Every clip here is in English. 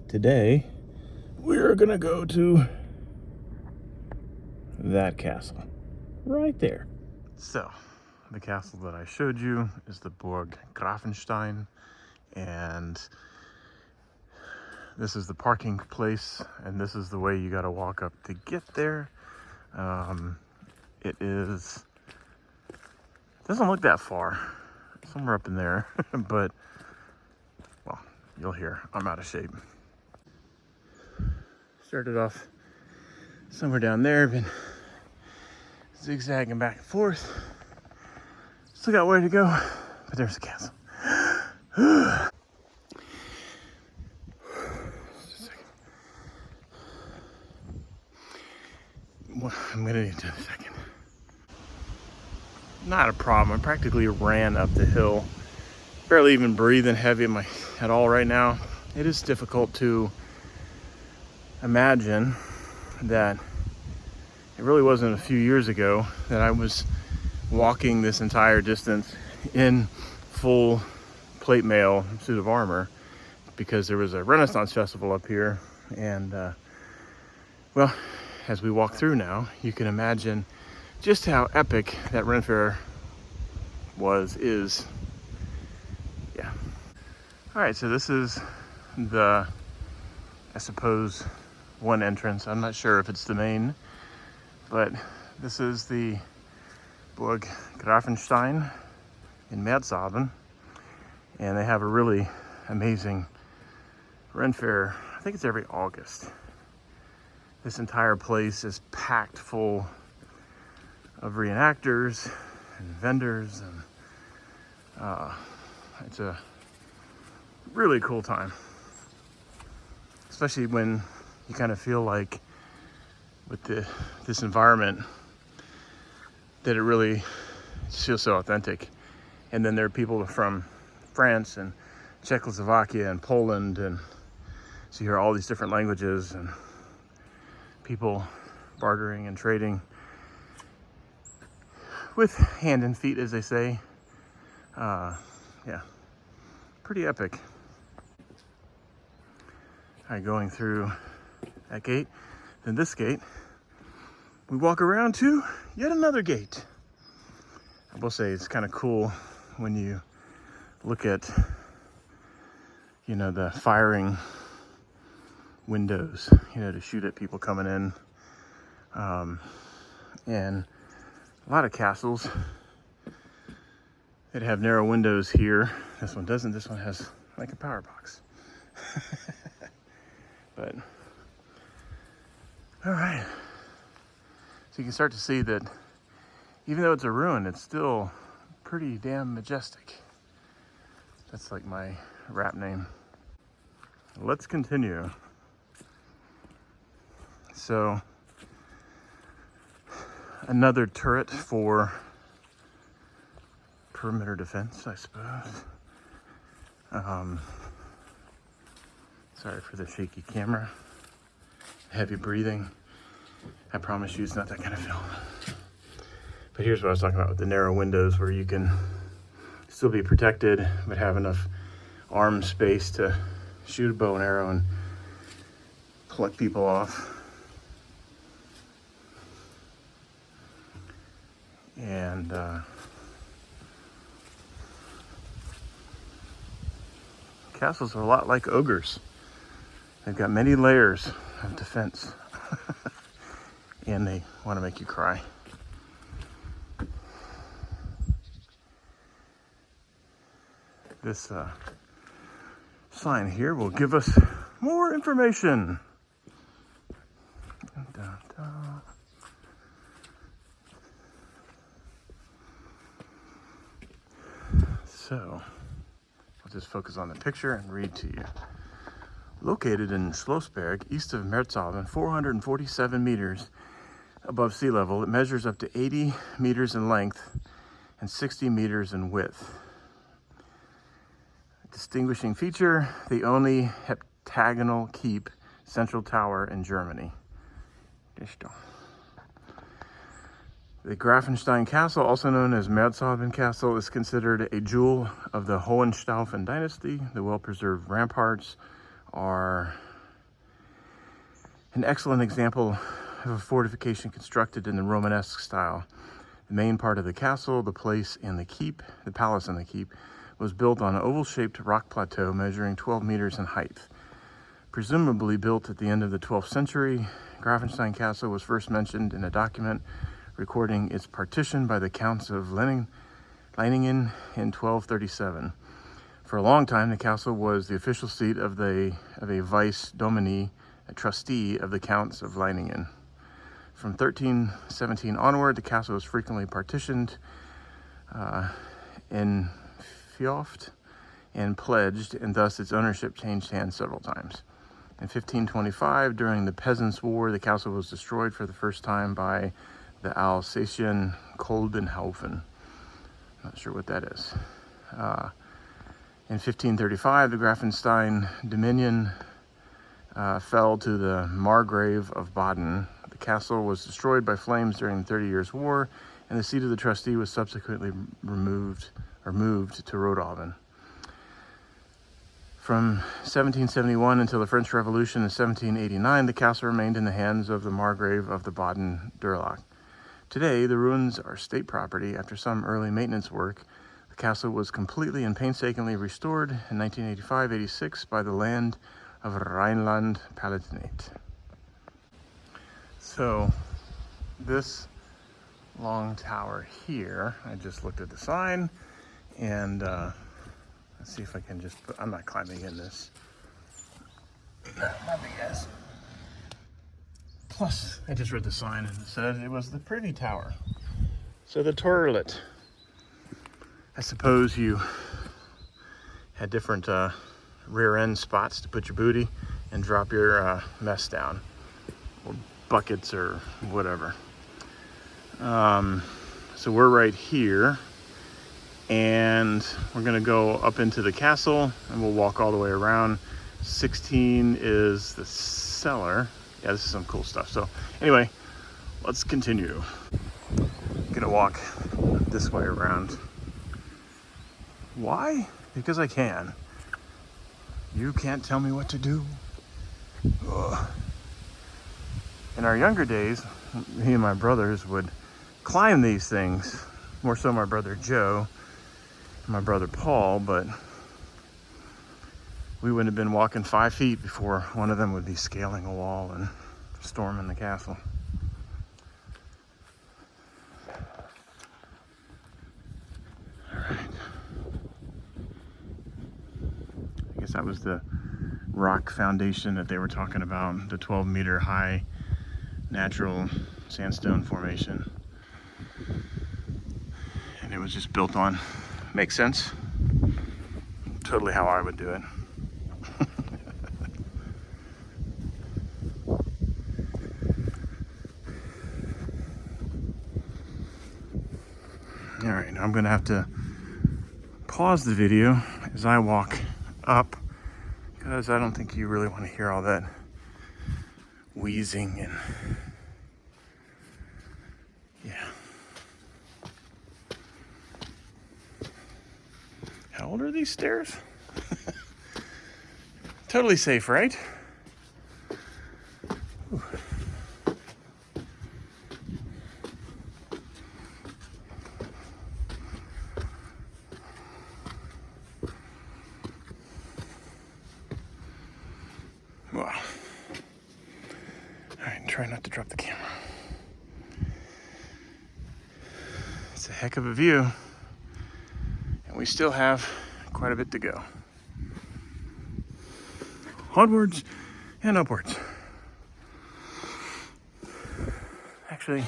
Today, we're gonna go to that castle right there. So, the castle that I showed you is the Burg Gräfenstein, and this is the parking place, and this is the way you gotta walk up to get there. It doesn't look that far, somewhere up in there, but, well, you'll hear, I'm out of shape. Started off somewhere down there, been zigzagging back and forth. Still got way to go, but there's the castle. I'm gonna need to a second. Not a problem. I practically ran up the hill. Barely even breathing heavy at all right now. It is difficult to imagine that it really wasn't a few years ago that I was walking this entire distance in full plate mail suit of armor, because there was a Renaissance festival up here, and well, as we walk through now, you can imagine just how epic that Ren Fair is. Yeah. All right, so this is the, I suppose, one entrance. I'm not sure if it's the main, but this is the Burg Gräfenstein in Merzalben, and they have a really amazing Ren Fair. I think it's every August. This entire place is packed full of reenactors and vendors, and it's a really cool time, especially when you kind of feel like with this environment that it really feels so authentic. And then there are people from France and Czechoslovakia and Poland, and so you hear all these different languages and people bartering and trading with hand and feet, as they say. Yeah, pretty epic. All right, going through that gate, then this gate, we walk around to yet another gate. I will say it's kind of cool when you look at, you know, the firing windows, you know, to shoot at people coming in. And a lot of castles that have narrow windows here. This one doesn't. This one has like a power box. But, all right. So you can start to see that even though it's a ruin, it's still pretty damn majestic. That's like my rap name. Let's continue. So, another turret for perimeter defense, I suppose. Sorry for the shaky camera. Heavy breathing. I promise you it's not that kind of film. But here's what I was talking about with the narrow windows, where you can still be protected, but have enough arm space to shoot a bow and arrow and collect people off. And castles are a lot like ogres. They've got many layers of defense. And they want to make you cry. This sign here will give us more information. Dun, dun, dun. So, I'll just focus on the picture and read to you. Located in Schlossberg, east of Merzalben, 447 meters above sea level, it measures up to 80 meters in length and 60 meters in width. Distinguishing feature, the only heptagonal keep central tower in Germany. The Grafenstein Castle, also known as Merzalben Castle, is considered a jewel of the Hohenstaufen dynasty. The well-preserved ramparts are An excellent example of a fortification constructed in the Romanesque style. The main part of the castle, the palace and the keep, was built on an oval-shaped rock plateau measuring 12 meters in height. Presumably built at the end of the 12th century, Grafenstein Castle was first mentioned in a document recording its partition by the Counts of Leiningen in 1237. For a long time, the castle was the official seat of a vice domini, a trustee of the Counts of Leiningen. From 1317 onward, the castle was frequently partitioned in fiefs and pledged, and thus its ownership changed hands several times. In 1525, during the Peasants' War, the castle was destroyed for the first time by the Alsatian Koldenhaufen. Not sure what that is. In 1535, the Grafenstein dominion fell to the Margrave of Baden. The castle was destroyed by flames during the 30 Years' War, and the seat of the trustee was subsequently moved to Rodhaven. From 1771 until the French Revolution in 1789, the castle remained in the hands of the Margrave of the Baden-Durlach. Today, the ruins are state property. After some early maintenance work, the castle was completely and painstakingly restored in 1985-86 by the Land of Rhineland-Palatinate. So, this long tower here, I just looked at the sign, and let's see if I can just I'm not climbing in this. Not big ass. Plus, I just read the sign and it said it was the pretty tower. So the toilet. I suppose you had different rear end spots to put your booty and drop your mess down, or buckets or whatever. So we're right here, and we're gonna go up into the castle and we'll walk all the way around. 16 is the cellar. Yeah, this is some cool stuff. So anyway, let's continue. I'm gonna walk this way around. Why? Because I can. You can't tell me what to do. Ugh. In our younger days, me and my brothers would climb these things. More so my brother Joe and my brother Paul, but we wouldn't have been walking 5 feet before one of them would be scaling a wall and storming the castle. All right. I guess that was the rock foundation that they were talking about, the 12-meter high natural sandstone formation. And it was just built on. Makes sense. Totally how I would do it. All right, I'm gonna have to pause the video as I walk up, because I don't think you really want to hear all that wheezing and yeah. How old are these stairs? Totally safe, right? Ooh. Wow. All right, try not to drop the camera. It's a heck of a view, and we still have quite a bit to go. Onwards and upwards. Actually,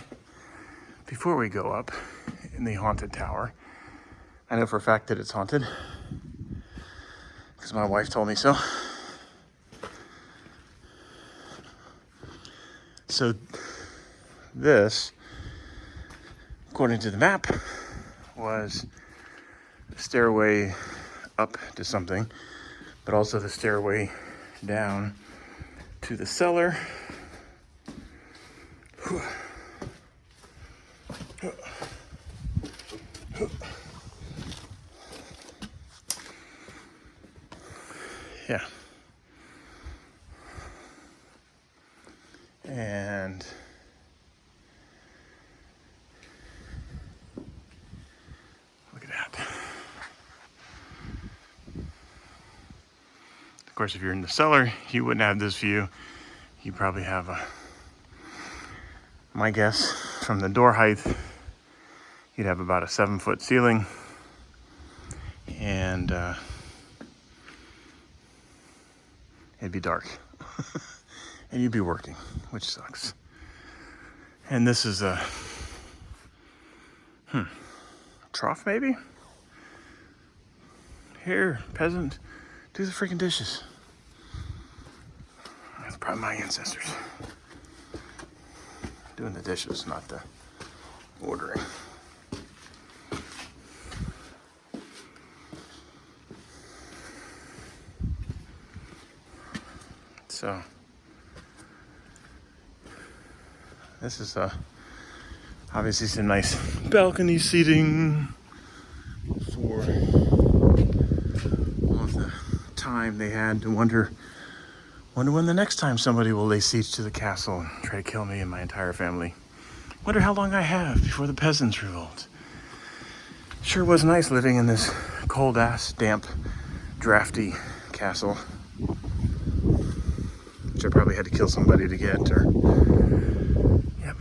before we go up in the haunted tower, I know for a fact that it's haunted because my wife told me so. So this, according to the map, was the stairway up to something, but also the stairway down to the cellar. Yeah. course, if you're in the cellar, you wouldn't have this view. You probably have my guess, from the door height, you'd have about a 7-foot ceiling, and it'd be dark. And you'd be working, which sucks. And this is a trough, maybe? Here, peasant, do the freaking dishes. That's probably my ancestors. Doing the dishes, not the ordering. So, this is obviously some nice balcony seating for all of the time they had to wonder when the next time somebody will lay siege to the castle and try to kill me and my entire family. Wonder how long I have before the peasants revolt. Sure was nice living in this cold-ass, damp, drafty castle, which I probably had to kill somebody to get, or... Yep.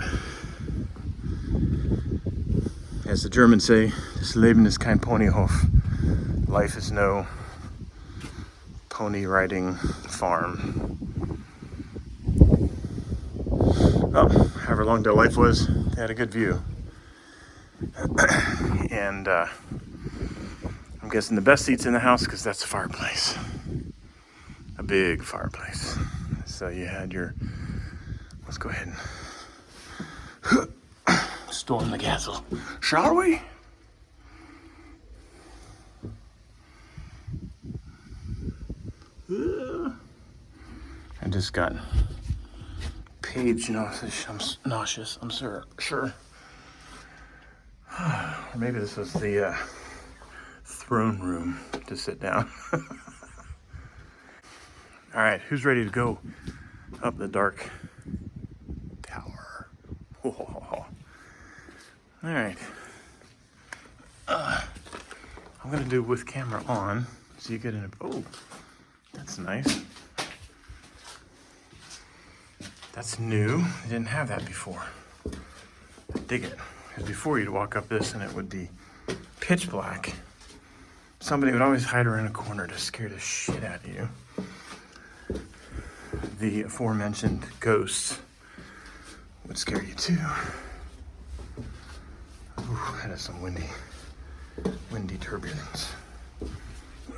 As the Germans say, das Leben ist kein Ponyhof. Life is no pony riding farm. Well, however long their life was, they had a good view. And I'm guessing the best seats in the house, because that's a fireplace. A big fireplace. So you had your, let's go ahead and storm the castle, shall we? I just got page nauseous, I'm sure. Or maybe this was the throne room to sit down. All right, who's ready to go up the dark tower? All right. I'm gonna do with camera on, so you get in a, oh, that's nice. That's new. I didn't have that before. I dig it. Because before you'd walk up this and it would be pitch black. Somebody would always hide around a corner to scare the shit out of you. The aforementioned ghosts would scare you too. Ooh, that is some windy turbulence.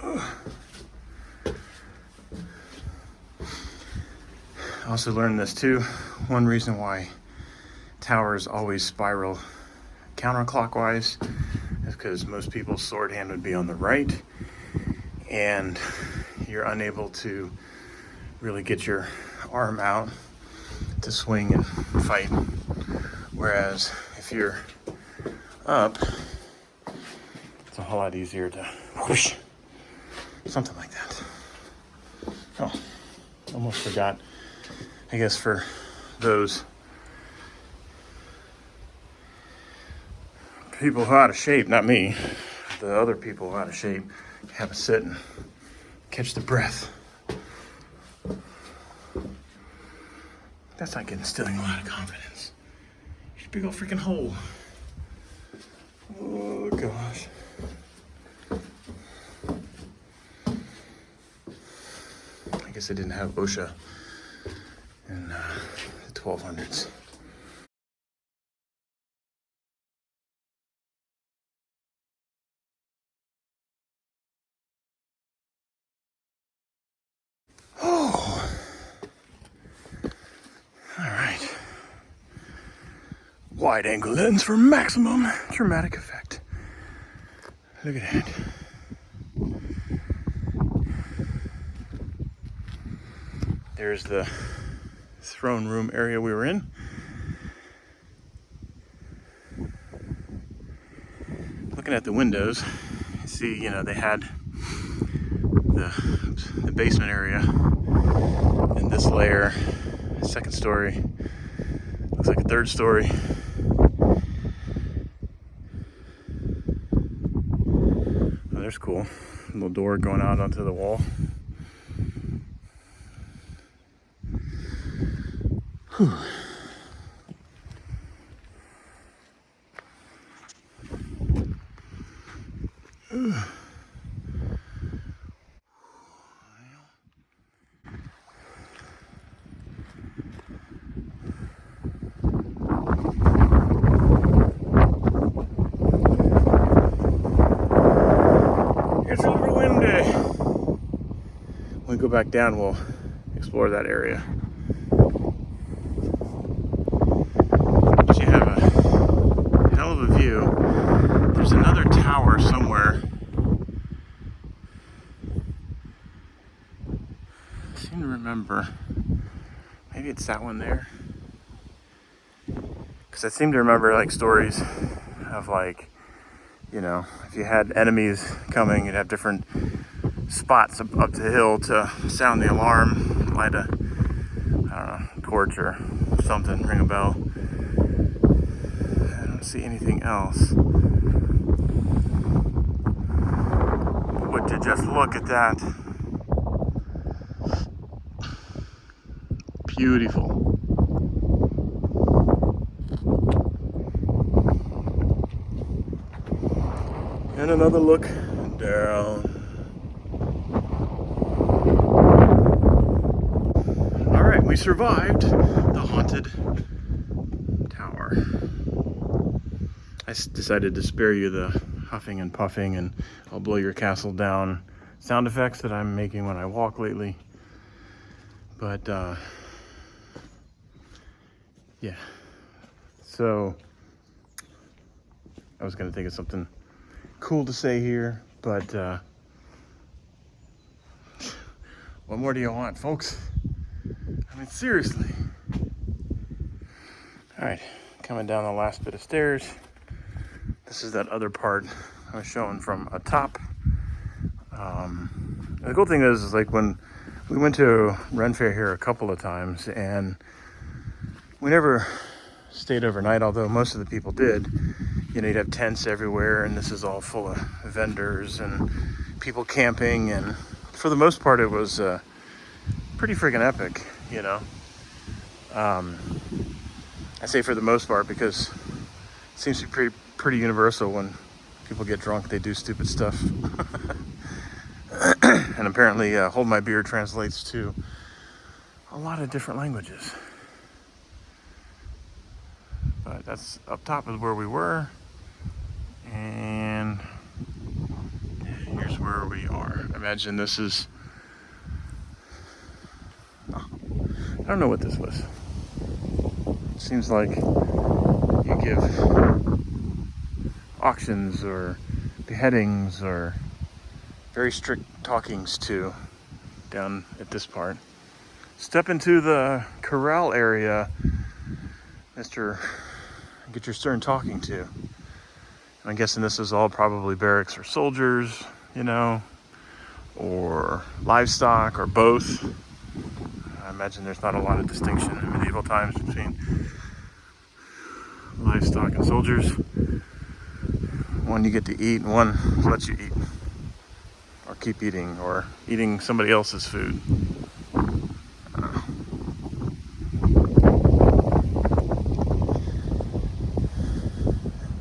Ooh. I also learned this too. One reason why towers always spiral counterclockwise is because most people's sword hand would be on the right, and you're unable to really get your arm out to swing and fight. Whereas if you're up, it's a whole lot easier to whoosh, something like that. Oh, almost forgot. I guess for those people who are out of shape, not me, the other people who are out of shape, have a sit and catch the breath. That's not instilling a lot of confidence. It's a big old freaking hole. Oh gosh. I guess they didn't have OSHA in the 1200s. Oh, all right. Wide angle lens for maximum dramatic effect. Look at that. There's the throne room area we were in. Looking at the windows, you see, they had the basement area in this layer, second story, looks like a third story. Oh, there's cool. A little door going out onto the wall. Whew. It's a little windy. When we go back down, we'll explore that area. But you have a hell of a view. There's another tower somewhere. I seem to remember. Maybe it's that one there. Because I seem to remember like stories of like, you know, if you had enemies coming, you'd have different spots up the hill to sound the alarm, light a, I don't know, torch or something, ring a bell. I don't see anything else. Would you just look at that? Beautiful. And another look down. All right, we survived the haunted tower. I decided to spare you the huffing and puffing and I'll blow your castle down sound effects that I'm making when I walk lately. But yeah, so I was gonna think of something cool to say here, but what more do you want, folks? I mean, seriously. All right, coming down the last bit of stairs. This is that other part I was showing from atop. The cool thing is like when we went to Ren Fair here a couple of times, and we never stayed overnight, although most of the people did. You know, you'd have tents everywhere, and this is all full of vendors and people camping, and for the most part, it was pretty freaking epic, you know. I say for the most part because it seems to be pretty universal. When people get drunk, they do stupid stuff. And apparently, hold my beer translates to a lot of different languages. But that's up top is where we were. And here's where we are. Imagine this is, I don't know what this was. It seems like you give auctions or beheadings or very strict talkings to down at this part. Step into the corral area, Mr. Get your stern talking to. I'm guessing this is all probably barracks for soldiers, you know, or livestock, or both. I imagine there's not a lot of distinction in medieval times between livestock and soldiers. One you get to eat and one lets you eat, or keep eating, or eating somebody else's food.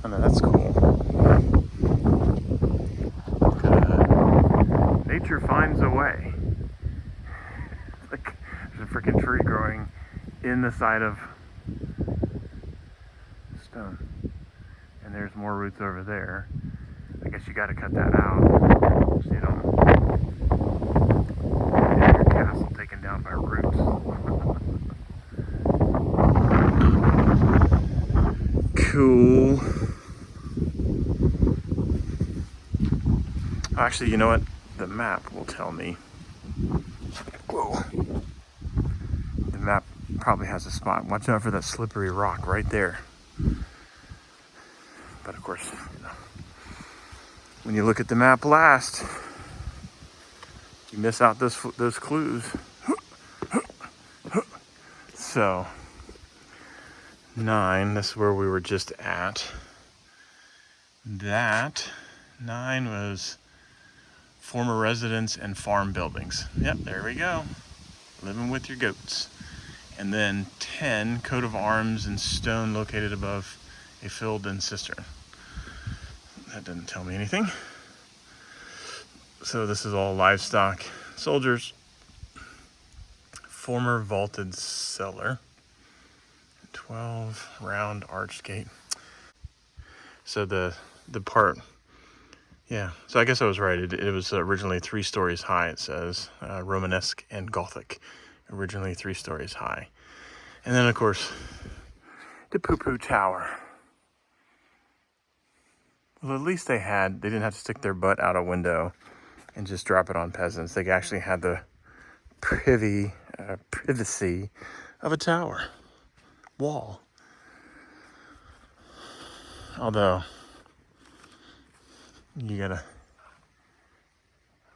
I know, that's cool. Nature finds a way. Like, there's a freaking tree growing in the side of stone. And there's more roots over there. I guess you gotta cut that out so you don't get your castle taken down by roots. Cool. Actually, you know what? The map will tell me. Whoa. The map probably has a spot. Watch out for that slippery rock right there. But of course, you know, when you look at the map last, you miss out those clues. So, 9, this is where we were just at. That 9 was former residence and farm buildings. Yep, there we go. Living with your goats. and then 10 coat of arms in stone located above a filled-in cistern. That didn't tell me anything. So this is all livestock, soldiers, former vaulted cellar, 12 round arched gate. So the part, yeah, so I guess I was right. It was originally 3 stories high, it says, Romanesque and Gothic, originally 3 stories high. And then, of course, the poo-poo tower. Well, at least they didn't have to stick their butt out a window and just drop it on peasants. They actually had the privacy of a tower wall. Although, maybe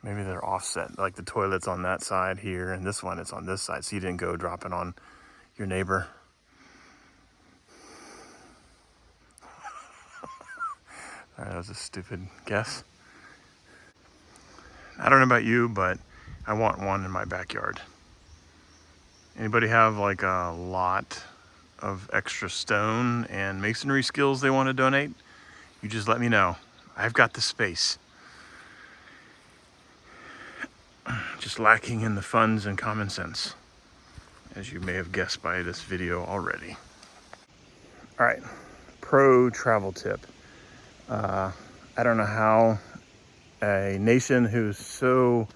they're offset, like the toilet's on that side here, and this one it's on this side, so you didn't go drop it on your neighbor. All right, that was a stupid guess. I don't know about you, but I want one in my backyard. Anybody have like a lot of extra stone and masonry skills they want to donate? You just let me know. I've got the space. Just lacking in the funds and common sense, as you may have guessed by this video already. All right, pro travel tip. I don't know how a nation who's so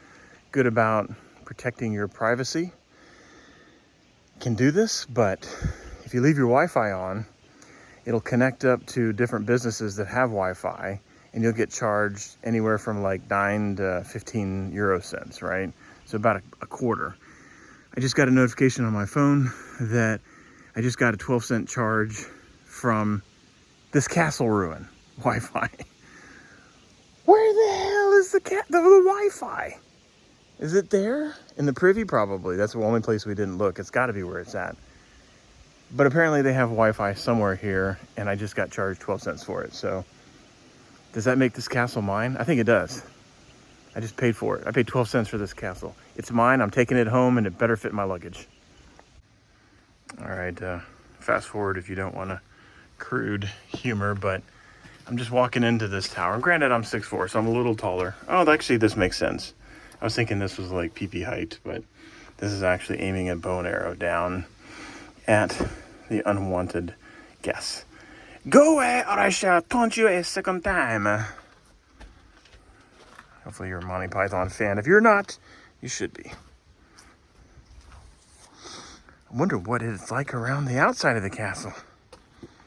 good about protecting your privacy can do this, but if you leave your Wi-Fi on, it'll connect up to different businesses that have Wi-Fi, and you'll get charged anywhere from like 9 to 15 euro cents, right? So about a quarter. I just got a notification on my phone that I just got a 12-cent charge from this castle ruin Wi-Fi. Where the hell is the Wi-Fi? Is it there? In the privy, probably. That's the only place we didn't look. It's got to be where it's at. But apparently they have Wi-Fi somewhere here, and I just got charged 12 cents for it. So does that make this castle mine? I think it does. I just paid for it. I paid 12 cents for this castle. It's mine. I'm taking it home, and it better fit my luggage. All right, fast forward if you don't want a crude humor, but I'm just walking into this tower. Granted, I'm 6'4", so I'm a little taller. Oh, actually, this makes sense. I was thinking this was like pee-pee height, but this is actually aiming a bow and arrow down at the unwanted guest. Go away, or I shall taunt you a second time. Hopefully you're a Monty Python fan. If you're not, you should be. I wonder what it's like around the outside of the castle.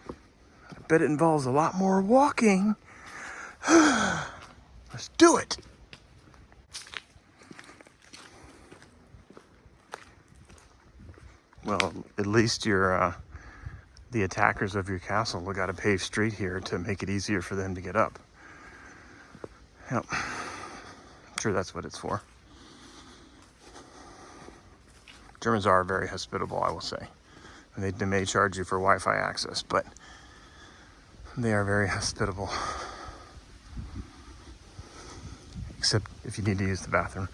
I bet it involves a lot more walking. Let's do it. Well, at least the attackers of your castle will got a paved street here to make it easier for them to get up. Yep. I'm sure that's what it's for. Germans are very hospitable, I will say. And they may charge you for Wi-Fi access, but they are very hospitable. Except if you need to use the bathroom,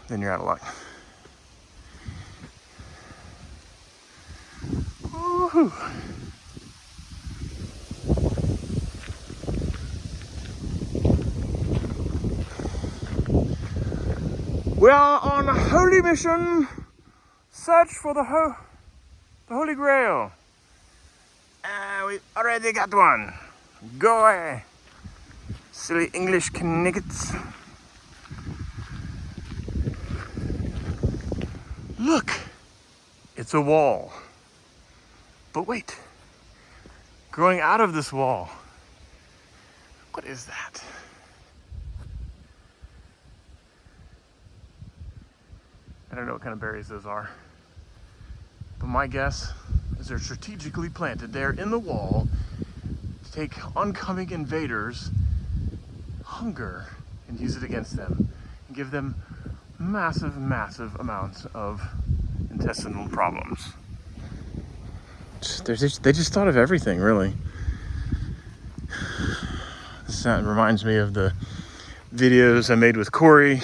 then you're out of luck. Woohoo! We are on a holy mission. Search for the Holy Grail. We already got one. Go away, silly English knickets. Look, it's a wall. But wait, growing out of this wall, what is that? I don't know what kind of berries those are, but my guess is they're strategically planted there in the wall to take oncoming invaders' hunger and use it against them and give them massive, massive amounts of intestinal problems. They just thought of everything, really. This reminds me of the videos I made with Corey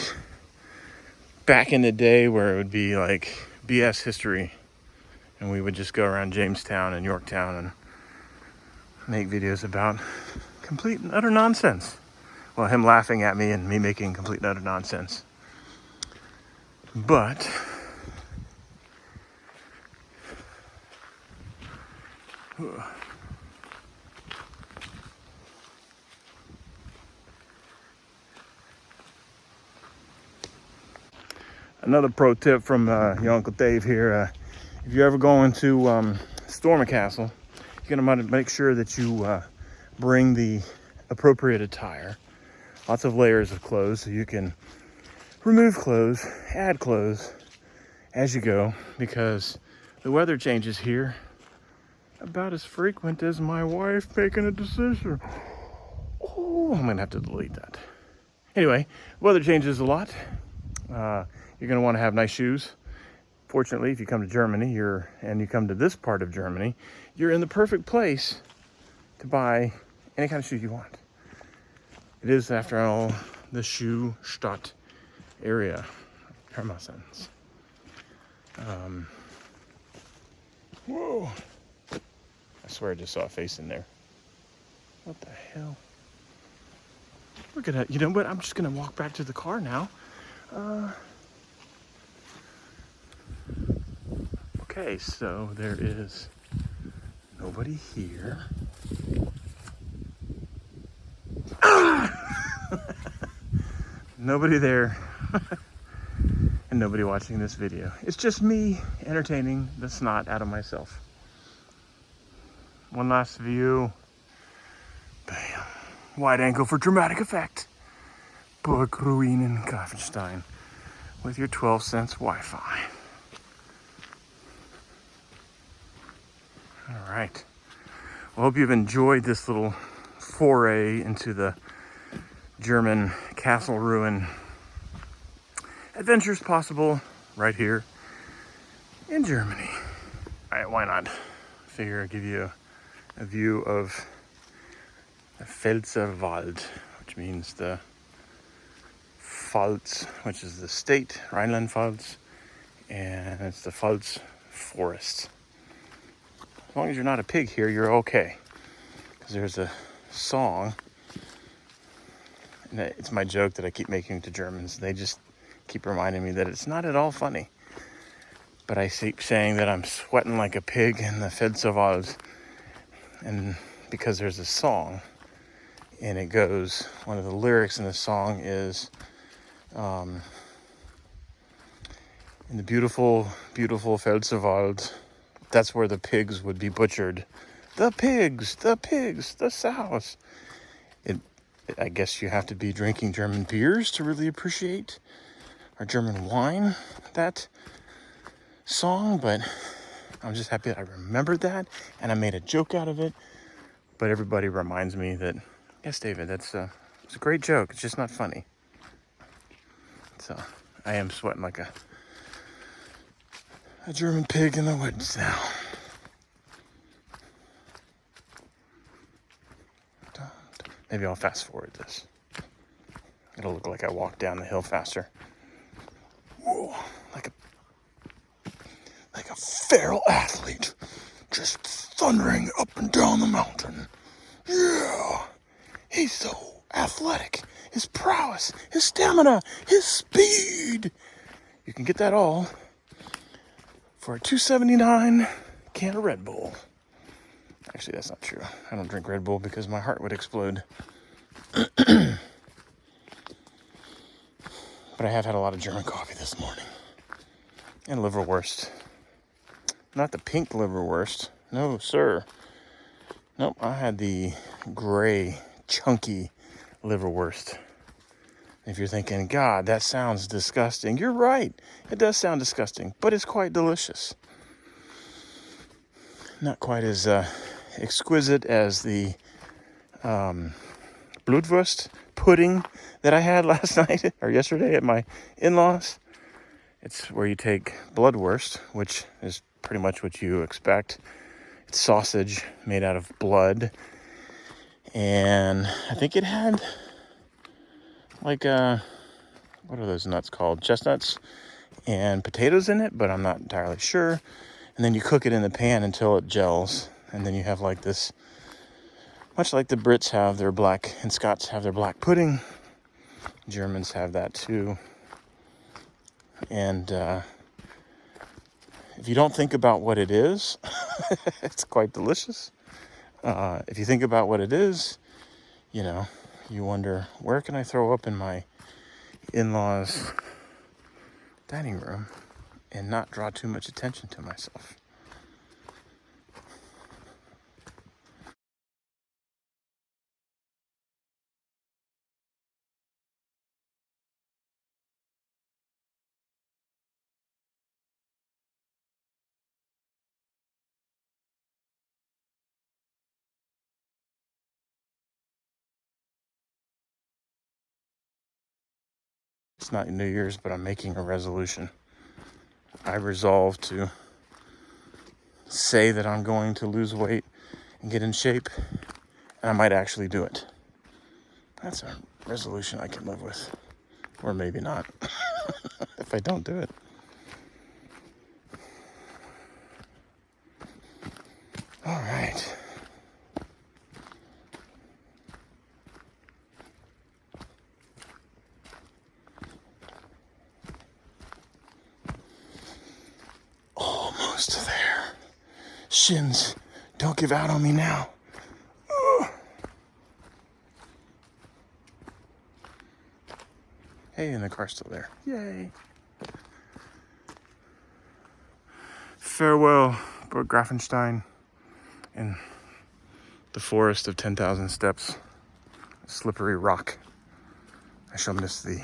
back in the day where it would be like BS history, and we would just go around Jamestown and Yorktown and make videos about complete and utter nonsense. Well, him laughing at me and me making complete and utter nonsense. But another pro tip from your Uncle Dave here. If you're ever going to storm a castle, you're gonna want to make sure that you bring the appropriate attire. Lots of layers of clothes, so you can remove clothes, add clothes as you go, because the weather changes here about as frequent as my wife making a decision. Oh, I'm gonna have to delete that. Anyway, weather changes a lot. You're gonna want to have nice shoes. Fortunately, if you come to Germany, you come to this part of Germany, you're in the perfect place to buy any kind of shoe you want. It is, after all, the shoe Stadt area, Pirmasens. Whoa! I swear I just saw a face in there. What the hell? We're gonna, you know what? I'm just gonna walk back to the car now. Okay, so there is nobody here. Nobody there. And nobody watching this video. It's just me entertaining the snot out of myself. One last view. Bam. Wide angle for dramatic effect. Burg Gräfenstein with your 12 cents Wi-Fi. All right. Well, hope you've enjoyed this little foray into the German castle ruin adventures possible right here in Germany. All right, why not? Figure I'd give you a view of the Pfälzerwald, which means the Pfalz, which is the state, Rhineland-Pfalz, and it's the Pfalz forest. As long as you're not a pig here, you're okay. Because there's a song, and it's my joke that I keep making to Germans. They just keep reminding me that it's not at all funny. But I keep saying that I'm sweating like a pig in the Pfälzerwald, and because there's a song, and it goes, one of the lyrics in the song is, in the beautiful, beautiful Pfälzerwald, that's where the pigs would be butchered. The pigs, the sows. I guess you have to be drinking German beers to really appreciate, or German wine, that song, but I'm just happy that I remembered that, and I made a joke out of it, but everybody reminds me that, yes, David, it's a great joke, it's just not funny. So, I am sweating like a German pig in the woods now. Maybe I'll fast forward this. It'll look like I walked down the hill faster. Whoa, like a feral athlete, just thundering up and down the mountain. Yeah, he's so athletic. His prowess, his stamina, his speed. You can get that all for a $2.79 can of Red Bull. Actually, that's not true. I don't drink Red Bull because my heart would explode. But I have had a lot of German coffee this morning. And liverwurst. Not the pink liverwurst. No, sir. Nope, I had the gray, chunky liverwurst. If you're thinking, God, that sounds disgusting, you're right. It does sound disgusting, but it's quite delicious. Not quite as exquisite as the Blutwurst pudding that I had last night or yesterday at my in-laws. It's where you take bloodwurst, which is pretty much what you expect. It's sausage made out of blood. And I think it had like what are those nuts called? Chestnuts and potatoes in it, but I'm not entirely sure. And then you cook it in the pan until it gels. And then you have like this, much like the Brits have their black, and Scots have their black pudding. Germans have that too. And if you don't think about what it is, it's quite delicious. If you think about what it is, you know, you wonder, where can I throw up in my in-laws' dining room and not draw too much attention to myself? It's not New Year's, but I'm making a resolution. I resolve to say that I'm going to lose weight and get in shape, and I might actually do it. That's a resolution I can live with. Or maybe not, if I don't do it. All right. Almost there. Shins, don't give out on me now. Hey, and the car's still there. Yay. Farewell, Burg Gräfenstein, and the forest of 10,000 steps, slippery rock. I shall miss thee.